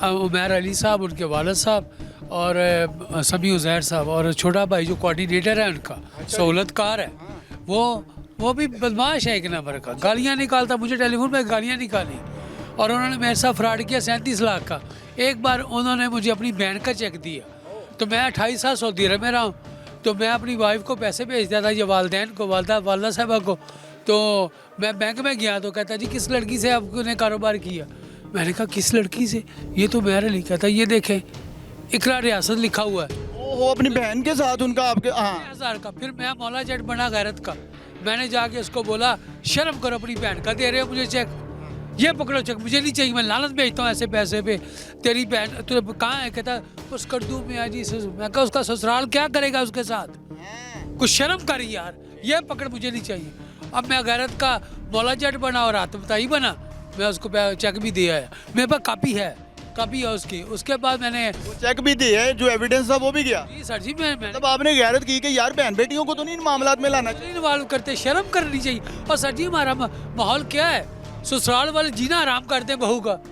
उमैर अली साहब, उनके वालिद साहब और समी उज़ैर साहब, और छोटा भाई जो कोऑर्डिनेटर है उनका, सहूलतकार है, वो भी बदमाश है एक नंबर का, गालियाँ निकालता, मुझे टेलीफोन पे गालियाँ निकाली और उन्होंने मेरे साथ फ्रॉड किया 37 लाख का। एक बार उन्होंने मुझे अपनी बहन का चेक दिया, तो मैं 28 साल सऊदी अरब में रहा हूँ, तो मैं अपनी वाइफ को पैसे भेजता था, ये वालदैन को, वालदा साहबा को। तो मैं बैंक में गया तो कहता जी किस लड़की से आपने कारोबार किया? मैंने कहा किस लड़की से? ये तो मेरा नहीं, कहता ये देखें इकरा रियासत लिखा हुआ है। वो अपनी बहन के साथ उनका आपके, हाँ 1000 का। फिर मैं मौला जेट बना गैरत का, मैंने जाके उसको बोला शर्म करो, अपनी बहन का दे रहे हो मुझे चेक, ये पकड़ो चेक, मुझे नहीं चाहिए, मैं लानत भेजता हूँ ऐसे पैसे पे, तेरी बहन तो कहाँ है? कहता उस कद्दू में है जी। मैं कहा उसका ससुराल क्या करेगा उसके साथ? कुछ शर्म कर यार, ये पकड़, मुझे नहीं चाहिए। अब मैं गैरत का मौला जेट बना और आतमताई बना, मैं उसको चेक भी दे आया, मेरे पास कापी है उसकी। उसके बाद मैंने वो चेक भी दिए, जो एविडेंस था वो भी गया। जी सर जी, मैं तब आपने गैरत की कि यार बहन बेटियों को तो नहीं इन मामलात में लाना चाहिए। इन्वॉल्व करते, शर्म करनी चाहिए। और सर जी हमारा माहौल क्या है, ससुराल वाले जीना आराम करते हैं बहू का।